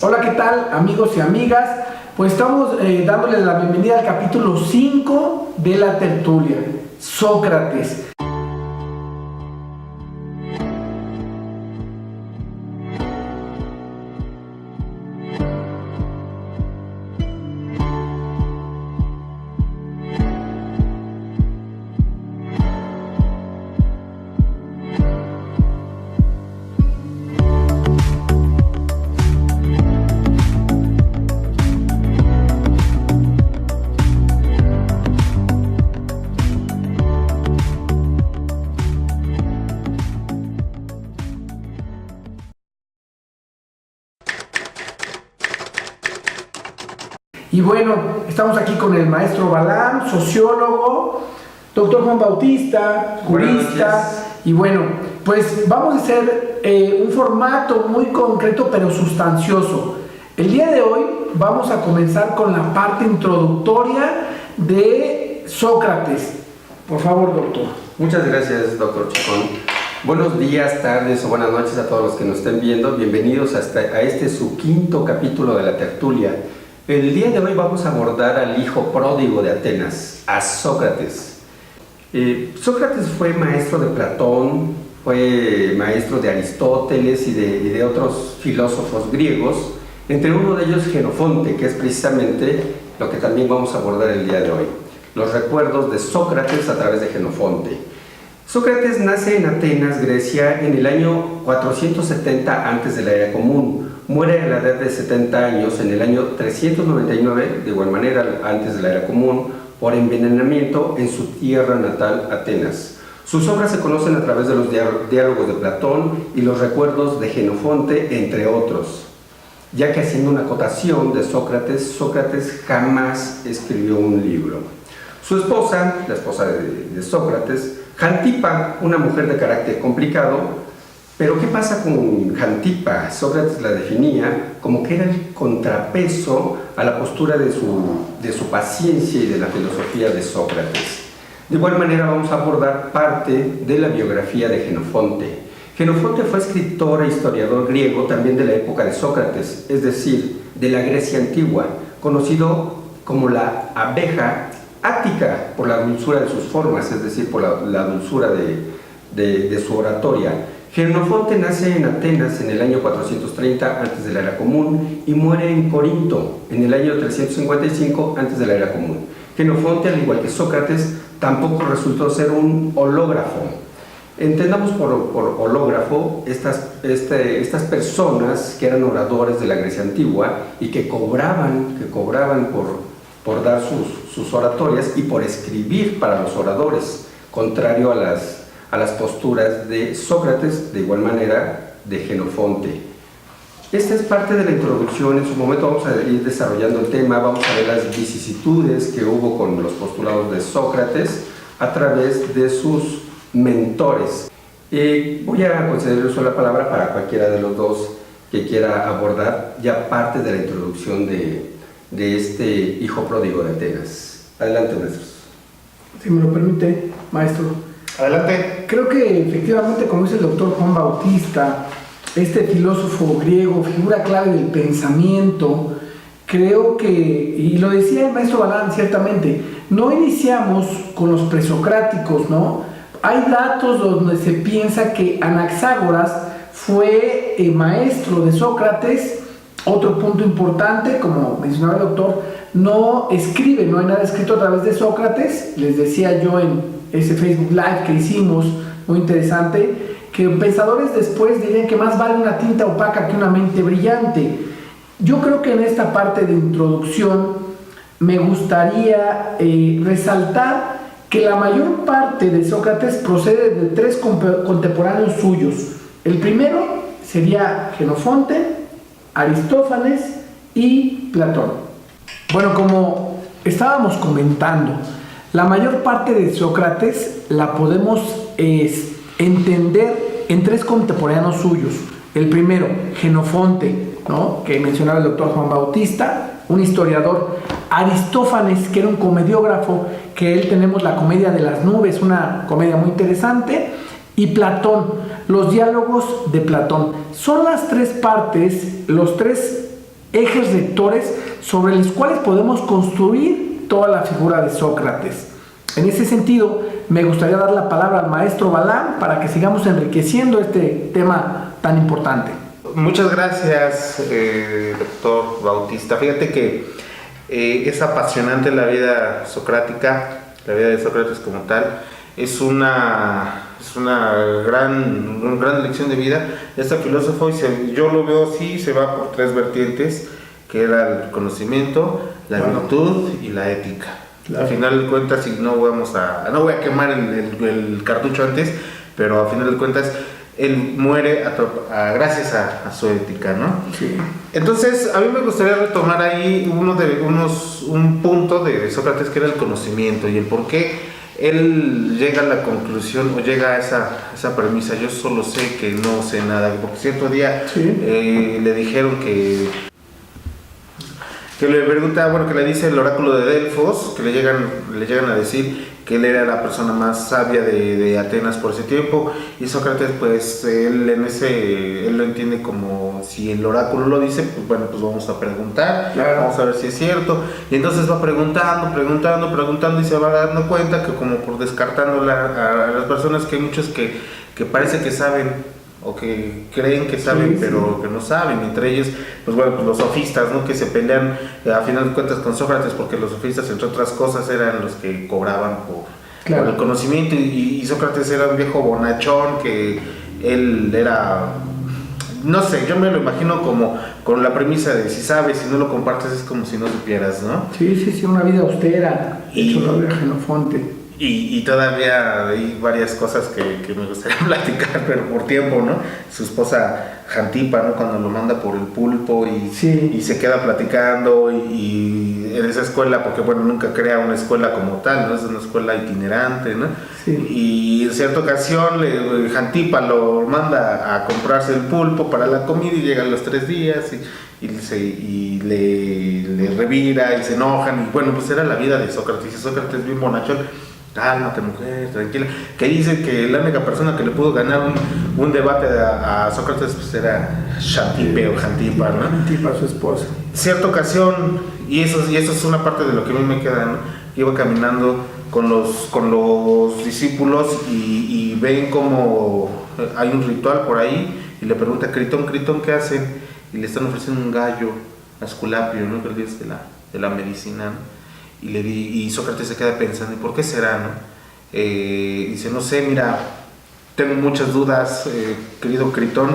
Hola, ¿qué tal, amigos y amigas? Pues estamos dándoles la bienvenida al capítulo 5 de la tertulia, Sócrates. Y bueno, estamos aquí con el maestro Balán, sociólogo, doctor Juan Bautista, jurista. Y bueno, pues vamos a hacer un formato muy concreto pero sustancioso. El día de hoy vamos a comenzar con la parte introductoria de Sócrates. Por favor, doctor. Muchas gracias, doctor Chacón. Buenos días, tardes o buenas noches a todos los que nos estén viendo. Bienvenidos a este su quinto capítulo de la tertulia. El día de hoy vamos a abordar al hijo pródigo de Atenas, a Sócrates. Sócrates fue maestro de Platón, fue maestro de Aristóteles y de otros filósofos griegos, entre uno de ellos Jenofonte, que es precisamente lo que también vamos a abordar el día de hoy. Los recuerdos de Sócrates a través de Jenofonte. Sócrates nace en Atenas, Grecia, en el año 470 antes de la era común. Muere a la edad de 70 años en el año 399, de igual manera antes de la era común, por envenenamiento en su tierra natal, Atenas. Sus obras se conocen a través de los diálogos de Platón y los recuerdos de Jenofonte, entre otros. Ya que, haciendo una acotación de Sócrates, Sócrates jamás escribió un libro. Su esposa, la esposa de Sócrates, Jantipa, una mujer de carácter complicado. Pero ¿qué pasa con Jantipa? Sócrates la definía como que era el contrapeso a la postura de su paciencia y de la filosofía de Sócrates. De igual manera vamos a abordar parte de la biografía de Jenofonte. Jenofonte fue escritor e historiador griego también de la época de Sócrates, es decir, de la Grecia antigua, conocido como la abeja ática por la dulzura de sus formas, es decir, por la dulzura de su oratoria. Jenofonte nace en Atenas en el año 430 antes de la era común y muere en Corinto en el año 355 antes de la era común. Jenofonte, al igual que Sócrates, tampoco resultó ser un hológrafo. Entendamos por hológrafo estas personas que eran oradores de la Grecia antigua y que cobraban por dar sus oratorias y por escribir para los oradores, contrario a las posturas de Sócrates, de igual manera de Jenofonte. Esta es parte de la introducción. En su momento vamos a ir desarrollando el tema, vamos a ver las vicisitudes que hubo con los postulados de Sócrates a través de sus mentores. Voy a conceder uso de la palabra para cualquiera de los dos que quiera abordar ya parte de la introducción de este hijo pródigo de Atenas. Adelante, maestros. Si me lo permite, maestro. Adelante. Creo que efectivamente, como dice el doctor Juan Bautista, este filósofo griego, figura clave del pensamiento, creo que, y lo decía el maestro Balán ciertamente, no iniciamos con los presocráticos, ¿no? Hay datos donde se piensa que Anaxágoras fue maestro de Sócrates. Otro punto importante, como mencionaba el doctor, no escribe, no hay nada escrito a través de Sócrates. Les decía yo en ese Facebook Live que hicimos, muy interesante, que pensadores después dirían que más vale una tinta opaca que una mente brillante. Yo creo que en esta parte de introducción me gustaría resaltar que la mayor parte de Sócrates procede de tres contemporáneos suyos. El primero sería Jenofonte, Aristófanes y Platón. Bueno, como estábamos comentando, la mayor parte de Sócrates la podemos entender en tres contemporáneos suyos. El primero, Jenofonte, ¿no?, que mencionaba el doctor Juan Bautista, un historiador. Aristófanes, que era un comediógrafo, que él tenemos la Comedia de las Nubes, una comedia muy interesante. Y Platón, los diálogos de Platón. Son las tres partes, los tres ejes rectores sobre los cuales podemos construir toda la figura de Sócrates. En ese sentido, me gustaría dar la palabra al maestro Balán para que sigamos enriqueciendo este tema tan importante. Muchas gracias, doctor Bautista. Fíjate que es apasionante la vida socrática, la vida de Sócrates como tal. Es una gran lección de vida. Este filósofo, yo lo veo así, se va por tres vertientes, que era el conocimiento, la virtud y la ética. Al final de cuentas, y no voy a quemar el cartucho antes, pero al final de cuentas, él muere gracias a su ética, ¿no? Sí. Entonces, a mí me gustaría retomar ahí un punto de Sócrates, que era el conocimiento y el por qué él llega a la conclusión o llega a esa premisa: yo solo sé que no sé nada. Porque cierto día le dijeron que le pregunta, que le dice el oráculo de Delfos, que le llegan a decir que él era la persona más sabia de Atenas por ese tiempo, y Sócrates, pues él lo entiende como, si el oráculo lo dice, pues bueno, pues vamos a preguntar, vamos a ver si es cierto, y entonces va preguntando y se va dando cuenta que, como por descartando a las personas, que hay muchos que parece que saben o que creen que saben, pero que no saben. Entre ellos, pues los sofistas, ¿no? Que se pelean a final de cuentas con Sócrates, porque los sofistas, entre otras cosas, eran los que cobraban por el conocimiento, y Sócrates era un viejo bonachón, que él era, no sé, yo me lo imagino como con la premisa de: si sabes, si no lo compartes, es como si no supieras, ¿no? Sí, una vida austera, hecho una vida Xenofonte. Y todavía hay varias cosas que me gustaría platicar, pero por tiempo, ¿no? Su esposa Jantipa, ¿no? Cuando lo manda por el pulpo y se queda platicando, y en esa escuela, porque nunca crea una escuela como tal, ¿no? Es una escuela itinerante, ¿no? Sí. Y en cierta ocasión Jantipa lo manda a comprarse el pulpo para la comida, y llegan los 3 días y le revira y se enojan, y pues era la vida de Sócrates. Y Sócrates, bien bonachón: cálmate, mujer, tranquila. Que dice que la única persona que le pudo ganar un debate a Sócrates, pues era Jantipa, ¿no? Jantipa, su esposa. Cierta ocasión, y eso es una parte de lo que a mí me queda, ¿no? Iba caminando con los discípulos, y ven como hay un ritual por ahí, y le pregunta: Critón, ¿qué hacen? Y le están ofreciendo un gallo a Esculapio, ¿no? Que es de la medicina, ¿no? Y Sócrates se queda pensando: ¿y por qué será, no? Dice: no sé, mira, tengo muchas dudas, querido Critón,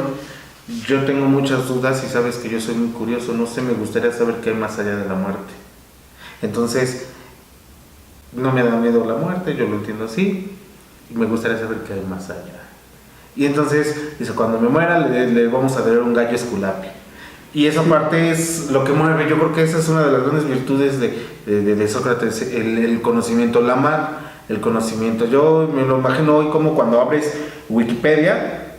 yo tengo muchas dudas, y sabes que yo soy muy curioso, no sé, me gustaría saber qué hay más allá de la muerte. Entonces, no me da miedo la muerte, yo lo entiendo así, y me gustaría saber qué hay más allá. Y entonces dice: cuando me muera le vamos a dar un gallo a Esculapio. Y esa parte es lo que mueve. Yo creo que esa es una de las grandes virtudes de Sócrates, el conocimiento, el amar el conocimiento. Yo me lo imagino hoy como cuando abres Wikipedia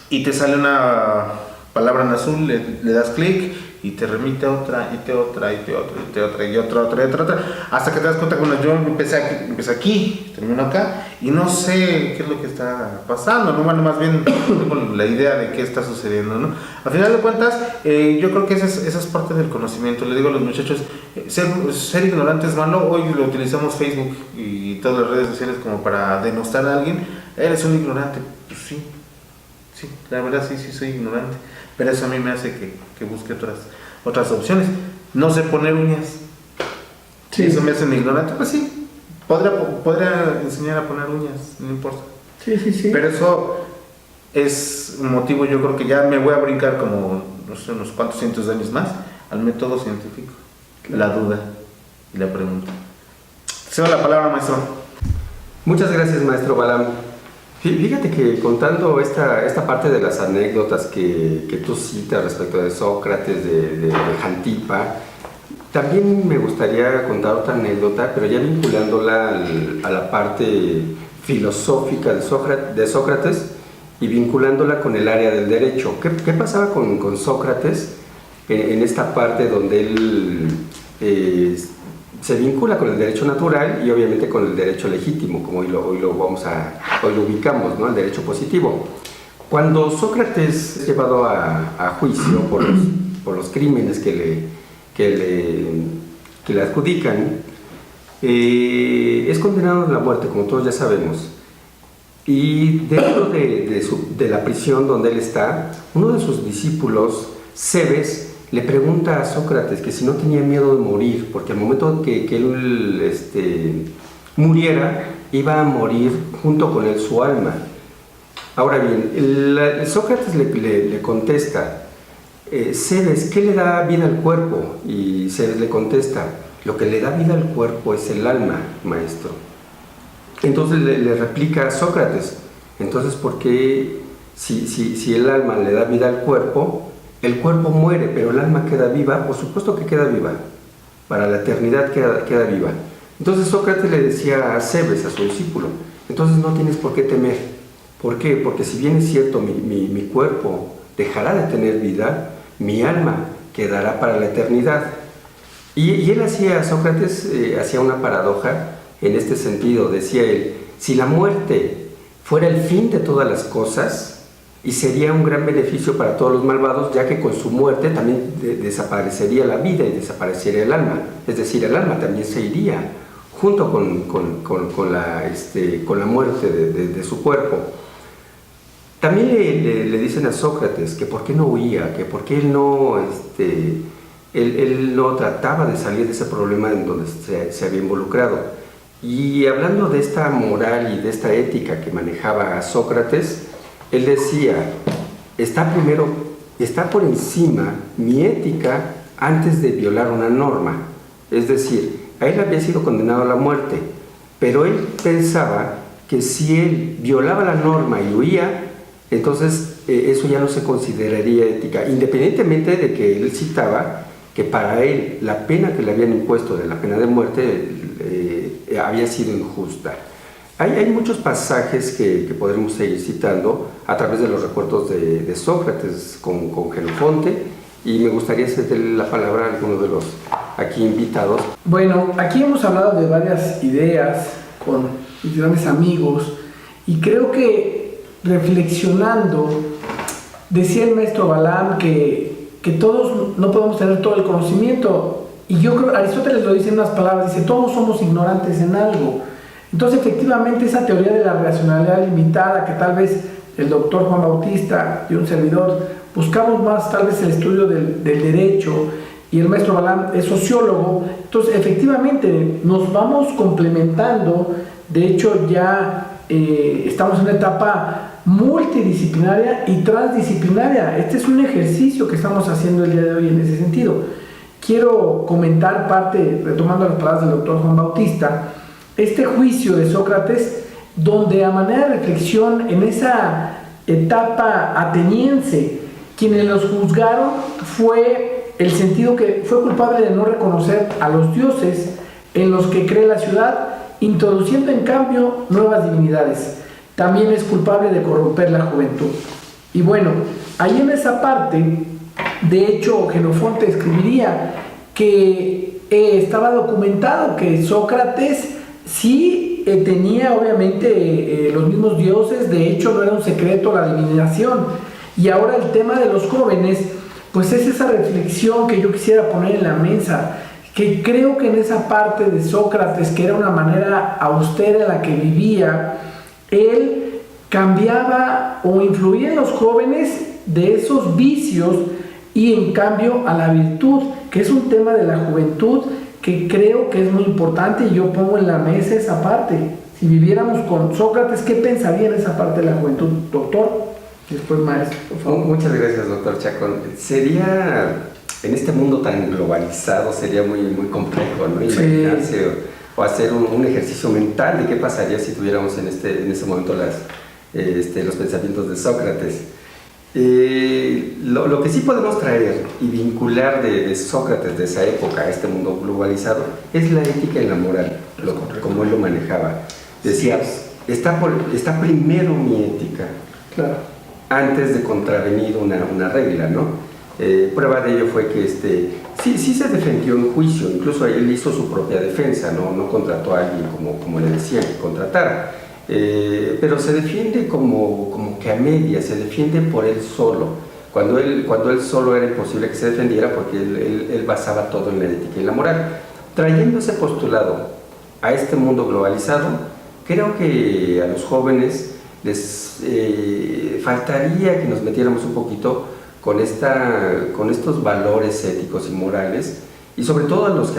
y te sale una palabra en azul, le das clic y te remite a otra, y otra, hasta que te das cuenta que yo empecé aquí, termino acá, y no sé qué es lo que está pasando, ¿no? Más bien tengo la idea de qué está sucediendo, ¿no? Al final de cuentas, yo creo que esa es parte del conocimiento. Le digo a los muchachos: ser ignorante es malo. Hoy lo utilizamos Facebook y todas las redes sociales como para denostar a alguien. Eres un ignorante. Pues sí, la verdad sí soy ignorante, pero eso a mí me hace que busque otras opciones. No sé poner uñas, eso me hace un ignorante. Pues sí, podría enseñar a poner uñas, no importa. Sí. Pero eso es un motivo, yo creo que ya me voy a brincar como, no sé, unos cuantos cientos de años más al método científico. La duda y la pregunta. Cedo la palabra, maestro. Muchas gracias, maestro Balam. Fíjate que contando esta parte de las anécdotas que tú citas respecto de Sócrates, de Jantipa, también me gustaría contar otra anécdota, pero ya vinculándola a la parte filosófica de Sócrates y vinculándola con el área del derecho. ¿Qué pasaba con Sócrates en esta parte donde él se vincula con el derecho natural y obviamente con el derecho legítimo, como hoy lo ubicamos, ¿no? El derecho positivo? Cuando Sócrates es llevado a juicio por los por los crímenes que le adjudican, es condenado a la muerte, como todos ya sabemos. Y dentro de la prisión donde él está, uno de sus discípulos, Cebes, le pregunta a Sócrates que si no tenía miedo de morir, porque al momento que él muriera, iba a morir junto con él su alma. Ahora bien, Sócrates le contesta, Cebes, ¿qué le da vida al cuerpo? Y Cebes le contesta, lo que le da vida al cuerpo es el alma, maestro. Entonces le replica a Sócrates, entonces ¿por qué si el alma le da vida al cuerpo, el cuerpo muere, pero el alma queda viva? Por supuesto que queda viva, para la eternidad queda viva. Entonces Sócrates le decía a Cebes, a su discípulo, entonces no tienes por qué temer. ¿Por qué? Porque si bien es cierto, mi cuerpo dejará de tener vida, mi alma quedará para la eternidad. Y él Sócrates hacía una paradoja en este sentido. Decía él, si la muerte fuera el fin de todas las cosas, y sería un gran beneficio para todos los malvados, ya que con su muerte también desaparecería la vida y desaparecería el alma. Es decir, el alma también se iría junto con la muerte de su cuerpo. También le dicen a Sócrates que por qué no huía, que por qué él no trataba de salir de ese problema en donde se había involucrado. Y hablando de esta moral y de esta ética que manejaba Sócrates, él decía, está por encima mi ética antes de violar una norma. Es decir, a él había sido condenado a la muerte, pero él pensaba que si él violaba la norma y huía, entonces eso ya no se consideraría ética, independientemente de que él citaba que para él la pena que le habían impuesto de la pena de muerte había sido injusta. Hay muchos pasajes que podremos seguir citando a través de los recuerdos de Sócrates con Jenofonte, y me gustaría cederle la palabra a alguno de los aquí invitados. Bueno, aquí hemos hablado de varias ideas con mis grandes amigos, y creo que reflexionando, decía el maestro Balam que todos no podemos tener todo el conocimiento, y yo creo, Aristóteles lo dice en unas palabras, dice, todos somos ignorantes en algo. Entonces, efectivamente, esa teoría de la racionalidad limitada, que tal vez el doctor Juan Bautista y un servidor buscamos más tal vez el estudio del derecho, y el maestro Balam es sociólogo, entonces efectivamente nos vamos complementando. De hecho, ya estamos en una etapa multidisciplinaria y transdisciplinaria. Este es un ejercicio que estamos haciendo el día de hoy en ese sentido. Quiero comentar parte, retomando las palabras del doctor Juan Bautista, este juicio de Sócrates, donde a manera de reflexión en esa etapa ateniense, quienes los juzgaron fue el sentido que fue culpable de no reconocer a los dioses en los que cree la ciudad, introduciendo en cambio nuevas divinidades. También es culpable de corromper la juventud. Y bueno, ahí en esa parte, de hecho, Jenofonte escribiría que estaba documentado que Sócrates sí tenía obviamente los mismos dioses. De hecho, no era un secreto la adivinación. Y ahora el tema de los jóvenes, pues es esa reflexión que yo quisiera poner en la mesa, que creo que en esa parte de Sócrates, que era una manera austera en la que vivía, él cambiaba o influía en los jóvenes de esos vicios y en cambio a la virtud, que es un tema de la juventud que creo que es muy importante, y yo pongo en la mesa esa parte. Si viviéramos con Sócrates, ¿qué pensaría en esa parte de la juventud, doctor? Después, maestro, por favor. Muchas gracias, doctor Chacón. Sería, en este mundo tan globalizado, sería muy complejo, ¿no? Imaginarse o hacer un ejercicio mental de qué pasaría si tuviéramos en ese momento los pensamientos de Sócrates. Lo que sí podemos traer y vincular de Sócrates de esa época a este mundo globalizado es la ética y la moral, como él lo manejaba. Decía, está primero mi ética, claro, antes de contravenir una regla, ¿no? Prueba de ello fue que sí se defendió en juicio, incluso él hizo su propia defensa, no contrató a alguien como le decían que contratara. Pero se defiende como que a medias, se defiende por él solo, cuando él solo era imposible que se defendiera porque él basaba todo en la ética y la moral. Trayendo ese postulado a este mundo globalizado, creo que a los jóvenes les faltaría que nos metiéramos un poquito con estos valores éticos y morales, y sobre todo a los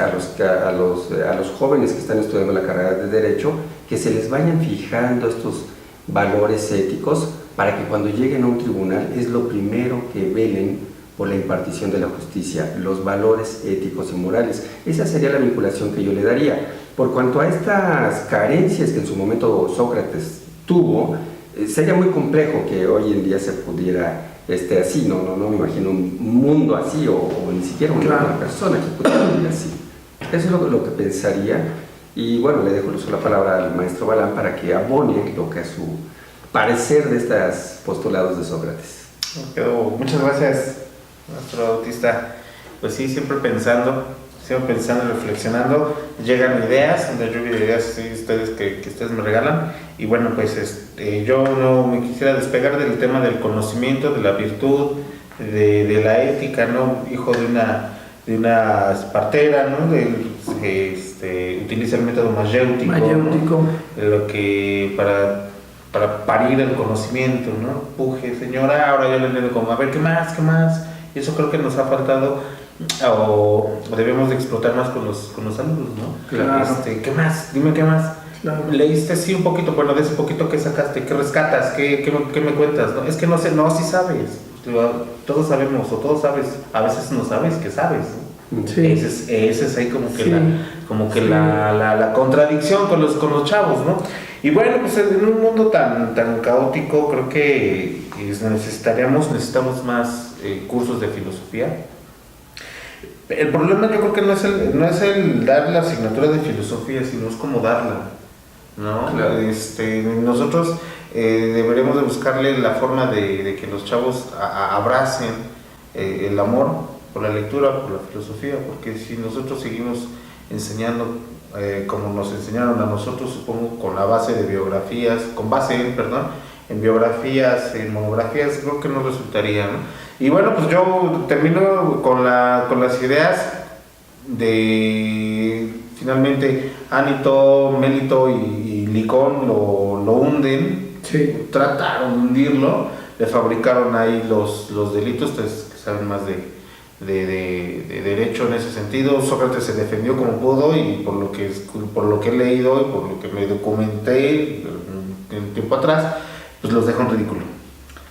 jóvenes que están estudiando la carrera de Derecho, que se les vayan fijando estos valores éticos para que cuando lleguen a un tribunal es lo primero que velen por la impartición de la justicia, los valores éticos y morales. Esa sería la vinculación que yo le daría. Por cuanto a estas carencias que en su momento Sócrates tuvo, sería muy complejo que hoy en día se pudiera así, no me imagino un mundo así o ni siquiera una persona que pudiera vivir así. Eso es lo que pensaría, y bueno, le dejo la palabra al maestro Balán para que abone lo que a su parecer de estos postulados de Sócrates. Muchas gracias, maestro Bautista. Pues sí, siempre pensando, reflexionando, llegan ideas, una lluvia de ideas sí, que ustedes me regalan. Y bueno, pues yo no me quisiera despegar del tema del conocimiento, de la virtud, de la ética, ¿no? Hijo de una partera, ¿no? Utiliza el método mayéutico, ¿no? Lo que para parir el conocimiento, ¿no? Puje, señora, ahora ya le entiendo como, a ver, ¿qué más? Y eso creo que nos ha faltado, o debemos de explotar más con los alumnos, ¿no? Claro. ¿Qué más? Dime qué más. Claro. Leíste sí un poquito, bueno, de ese poquito que sacaste, ¿qué rescatas? ¿Qué me cuentas? ¿No? Es que no sé, no, sí sabes. Todos sabemos, o todos sabes, a veces no sabes que sabes, ¿no? Sí. Ese es ahí como que, sí. la contradicción con los chavos, ¿no? Y bueno, pues en un mundo tan caótico, creo que necesitamos más cursos de filosofía. El problema yo creo que no es el dar la asignatura de filosofía, sino es cómo darla, ¿no? Claro. Nosotros deberíamos de buscarle la forma de que los chavos abracen el amor por la lectura, por la filosofía, porque si nosotros seguimos enseñando como nos enseñaron a nosotros, supongo, con base en biografías, en monografías, creo que no resultaría, ¿no? Y bueno, pues yo termino con las ideas de, finalmente, Anito, Mélito y Licón lo hunden, Sí. trataron de hundirlo, le fabricaron ahí los delitos, ustedes que saben más de derecho en ese sentido. Sócrates se defendió como pudo, y por lo que he leído y por lo que me documenté en tiempo atrás, pues los deja en ridículo.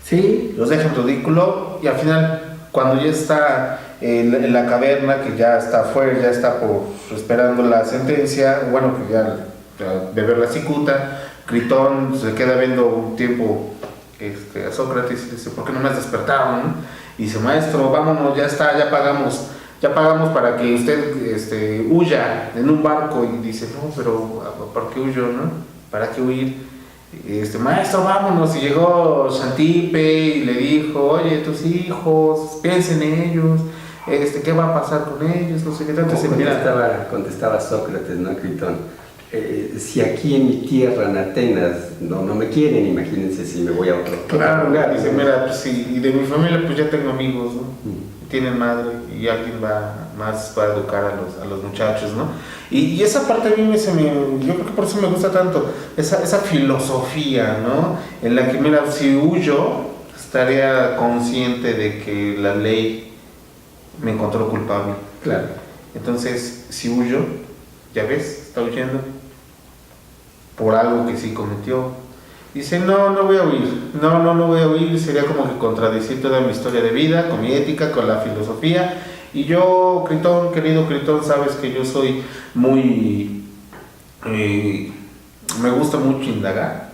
Sí. Los deja en ridículo, y al final, cuando ya está en la caverna, que ya está afuera, ya está esperando la sentencia, bueno, que ya beber la cicuta, Critón se queda viendo un tiempo a Sócrates y dice, ¿por qué no me has despertado, no? Y dice, maestro, vámonos, ya está, ya pagamos para que usted huya en un barco. Y dice, no, pero ¿por qué huyo, no? ¿Para qué huir? Maestro, vámonos. Y llegó Xantippe y le dijo, oye, tus hijos, piensen en ellos, ¿qué va a pasar con ellos? No sé qué tanto. Contestaba Sócrates, ¿no? Critón. Si aquí en mi tierra, en Atenas, no me quieren, imagínense si me voy a otro lugar. Dice, mira, pues sí, y de mi familia pues ya tengo amigos, ¿no? Tienen madre, y alguien va a educar a los muchachos, ¿no? Y esa parte a mí yo creo que por eso me gusta tanto, esa filosofía, ¿no? En la que, mira, si huyo, estaría consciente de que la ley me encontró culpable. Claro. Entonces, si huyo, ya ves, está huyendo por algo que sí cometió. Dice, no voy a huir, no voy a huir, sería como que contradecir toda mi historia de vida, con mi ética, con la filosofía. Y yo, Critón, querido Critón, sabes que yo soy muy... me gusta mucho indagar,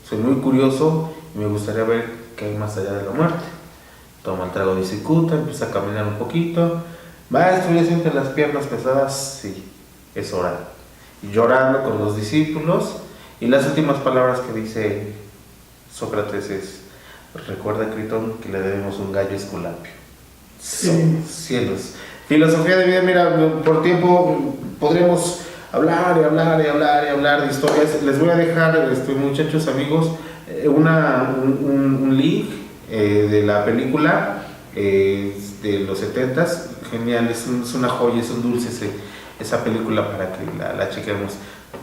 soy muy curioso, y me gustaría ver qué hay más allá de la muerte. Toma el trago de cicuta, empieza a caminar un poquito. Maestro, ¿ya siente las piernas pesadas? Sí, es hora. Y llorando con los discípulos, y las últimas palabras que dice Sócrates es, recuerda, Critón, que le debemos un gallo esculapio. Sí. Cielos. Filosofía de vida, mira, por tiempo podremos hablar de historias. Les voy a dejar, muchachos, amigos, un link de la película de los 70s, genial, es una joya, es un dulce esa película para que la chequemos.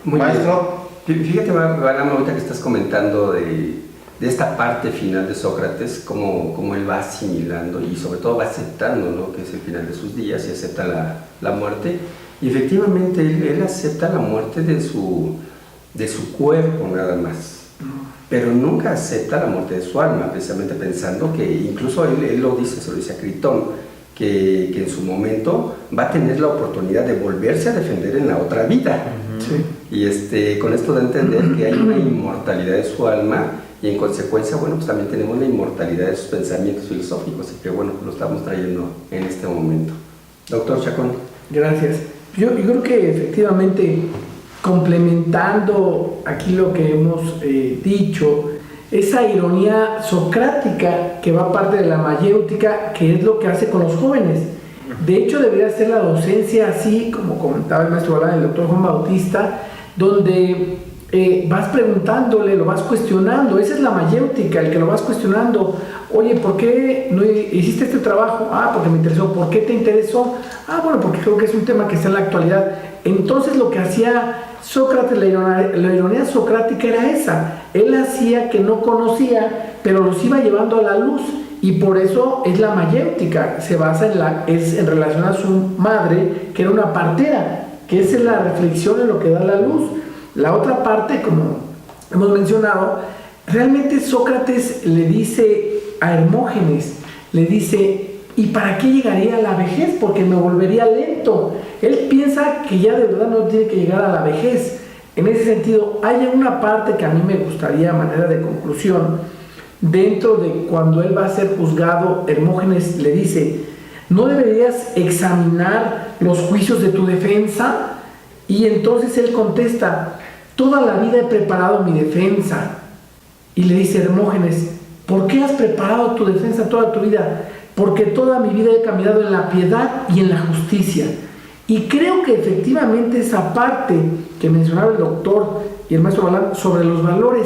Muy Maestro. bien. Fíjate, Balam, ahorita que estás comentando de esta parte final de Sócrates, cómo él va asimilando y sobre todo va aceptando, ¿no?, que es el final de sus días y acepta la muerte. Y efectivamente él acepta la muerte de su cuerpo nada más, pero nunca acepta la muerte de su alma, precisamente pensando que, incluso él lo dice, se lo dice a Critón, que en su momento va a tener la oportunidad de volverse a defender en la otra vida. Sí. Y con esto da a entender que hay una inmortalidad de su alma y en consecuencia, bueno, pues también tenemos la inmortalidad de sus pensamientos filosóficos y que, bueno, lo estamos trayendo en este momento. Doctor Chacón. Gracias. Yo creo que efectivamente, complementando aquí lo que hemos dicho, esa ironía socrática que va parte de la mayéutica, que es lo que hace con los jóvenes. De hecho, debería ser la docencia así, como comentaba el maestro Balán, el doctor Juan Bautista, donde vas preguntándole, lo vas cuestionando. Esa es la mayéutica, el que lo vas cuestionando. Oye, ¿por qué no hiciste este trabajo? Ah, porque me interesó. ¿Por qué te interesó? Ah, bueno, porque creo que es un tema que está en la actualidad. Entonces lo que hacía Sócrates, la ironía socrática era esa. Él hacía que no conocía, pero los iba llevando a la luz. Y por eso es la mayéutica, se basa en relación a su madre, que era una partera, que esa es la reflexión en lo que da la luz. La otra parte, como hemos mencionado, realmente Sócrates le dice a Hermógenes, le dice, ¿y para qué llegaría a la vejez? Porque me volvería lento. Él piensa que ya de verdad no tiene que llegar a la vejez. En ese sentido, hay una parte que a mí me gustaría, a manera de conclusión, dentro de cuando él va a ser juzgado, Hermógenes le dice, ¿no deberías examinar los juicios de tu defensa? Y entonces él contesta, toda la vida he preparado mi defensa. Y le dice Hermógenes, ¿por qué has preparado tu defensa toda tu vida? Porque toda mi vida he caminado en la piedad y en la justicia. Y creo que efectivamente esa parte que mencionaba el doctor y el maestro Balán sobre los valores,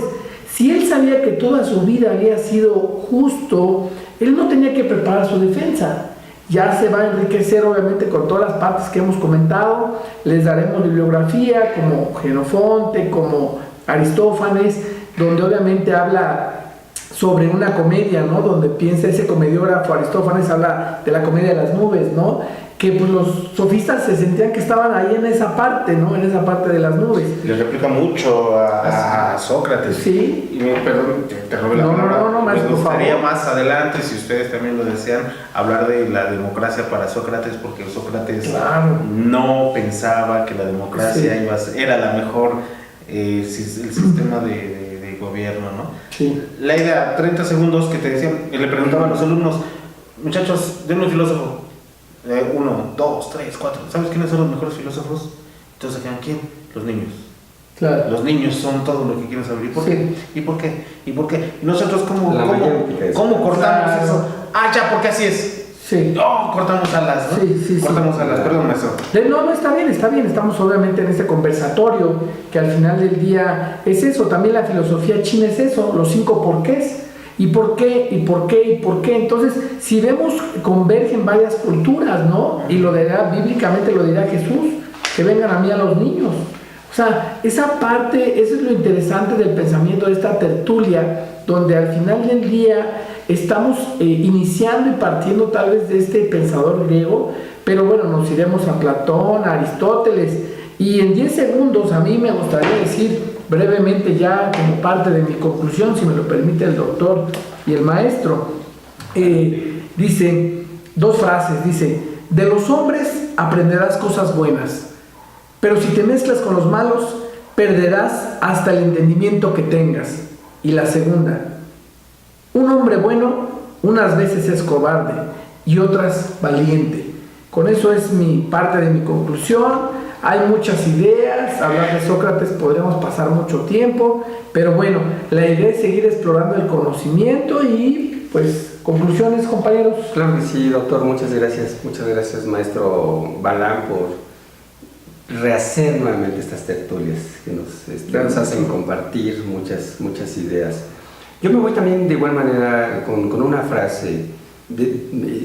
si él sabía que toda su vida había sido justo, él no tenía que preparar su defensa. Ya se va a enriquecer obviamente con todas las partes que hemos comentado. Les daremos bibliografía como Jenofonte, como Aristófanes, donde obviamente habla sobre una comedia, ¿no? Donde piensa ese comediógrafo Aristófanes, habla de la comedia de las nubes, ¿no? Que pues los sofistas se sentían que estaban ahí en esa parte, ¿no? En esa parte de las nubes. Le replica mucho a Sócrates. Sí. Y perdón, te robé la palabra. Me gustaría más adelante, si ustedes también lo desean, hablar de la democracia para Sócrates, porque Sócrates no pensaba que la democracia era la mejor, el sistema de gobierno, ¿no? Sí. La idea, 30 segundos que te decían, y le preguntaban a los alumnos, muchachos, denme un filósofo. 1, 2, 3, 4. ¿Sabes quiénes son los mejores filósofos? Entonces, ¿quién? Los niños. Claro. Los niños son todo lo que quieren saber. ¿Y por qué? ¿Y por qué? ¿Y por qué? ¿Y nosotros cómo cortamos eso? Ah, ya, porque así es. Sí. Oh, cortamos alas, ¿no? Cortamos alas, perdón, maestro. No, está bien. Estamos obviamente en este conversatorio que al final del día es eso. También la filosofía china es eso, los 5 porqués. ¿Y por qué? ¿Y por qué? ¿Y por qué? Entonces, si vemos, convergen varias culturas, ¿no? Y lo dirá, bíblicamente lo dirá Jesús, que vengan a mí a los niños. O sea, esa parte, eso es lo interesante del pensamiento de esta tertulia, donde al final del día estamos iniciando y partiendo tal vez de este pensador griego, pero bueno, nos iremos a Platón, a Aristóteles, y en 10 segundos a mí me gustaría decir brevemente ya como parte de mi conclusión, si me lo permite el doctor y el maestro, dice 2 frases, dice, de los hombres aprenderás cosas buenas, pero si te mezclas con los malos, perderás hasta el entendimiento que tengas. Y la segunda, un hombre bueno unas veces es cobarde y otras valiente. Con eso es mi parte de mi conclusión. Hay muchas ideas, hablar de Sócrates podríamos pasar mucho tiempo, pero bueno, la idea es seguir explorando el conocimiento y pues conclusiones, compañeros. Claro que sí, doctor, muchas gracias maestro Balán por rehacer nuevamente estas tertulias que nos hacen compartir muchas ideas. Yo me voy también de igual manera con una frase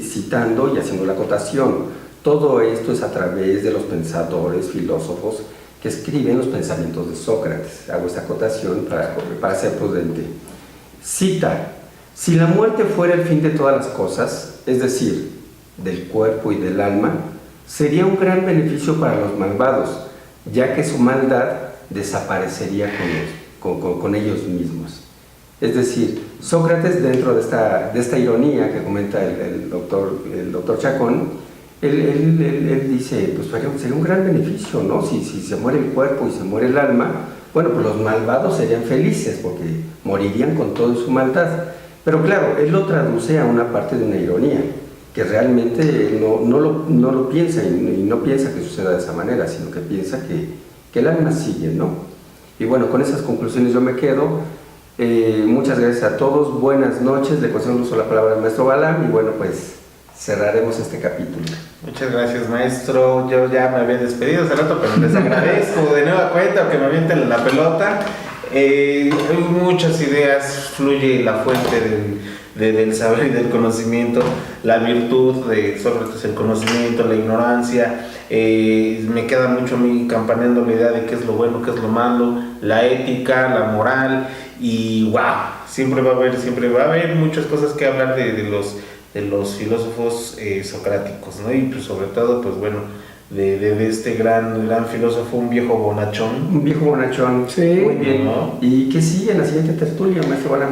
citando y haciendo la acotación. Todo esto es a través de los pensadores, filósofos que escriben los pensamientos de Sócrates. Hago esta acotación para ser prudente. Cita: si la muerte fuera el fin de todas las cosas, es decir, del cuerpo y del alma, sería un gran beneficio para los malvados, ya que su maldad desaparecería con ellos mismos. Es decir, Sócrates, dentro de esta ironía que comenta el doctor Chacón, él dice, pues sería un gran beneficio, ¿no? Si se muere el cuerpo y se muere el alma, bueno, pues los malvados serían felices porque morirían con toda su maldad. Pero claro, él lo traduce a una parte de una ironía, que realmente él no lo piensa y no piensa que suceda de esa manera, sino que piensa que el alma sigue, ¿no? Y bueno, con esas conclusiones yo me quedo. Muchas gracias a todos, buenas noches, le concedo uso la palabra al maestro Balam y bueno, pues cerraremos este capítulo. Muchas gracias, maestro. Yo ya me había despedido hace rato, pero les agradezco de nueva cuenta que me avienten la pelota. Hay muchas ideas, fluye la fuente del saber y del conocimiento, la virtud de Sócrates, el conocimiento, la ignorancia. Me queda mucho a mí campaneando la idea de qué es lo bueno, qué es lo malo, la ética, la moral, y wow, siempre va a haber muchas cosas que hablar de los filósofos socráticos, ¿no? Y pues sobre todo, pues bueno, de este gran filósofo, un viejo bonachón. Un viejo bonachón, sí. Muy bien, ¿no? ¿Y qué sigue en la siguiente tertulia, maestro Balam?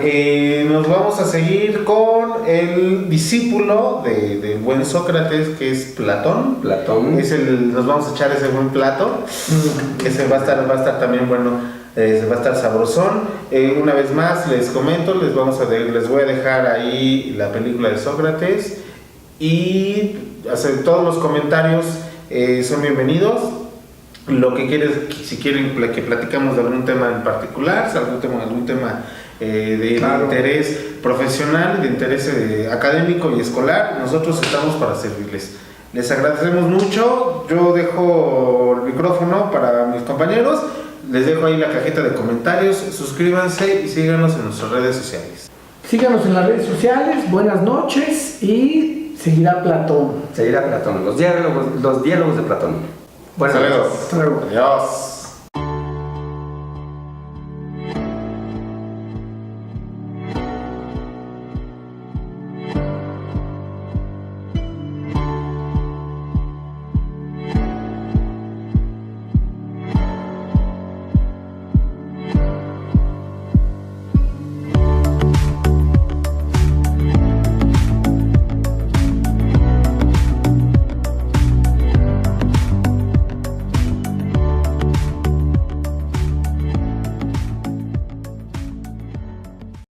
Nos vamos a seguir con el discípulo del buen Sócrates, que es Platón. Nos vamos a echar ese buen plato. Ese va a estar también bueno. Va a estar sabrosón. Una vez más les comento, les voy a dejar ahí la película de Sócrates y todos los comentarios son bienvenidos. Lo que si quieren que platicamos de algún tema en particular, algún tema de interés profesional, de interés académico y escolar, nosotros estamos para servirles. Les agradecemos mucho. Yo dejo el micrófono para mis compañeros. Les dejo ahí la cajita de comentarios, suscríbanse y síganos en nuestras redes sociales. Síganos en las redes sociales, buenas noches y seguirá Platón. Los diálogos de Platón. Buenas noches. Hasta luego. Adiós.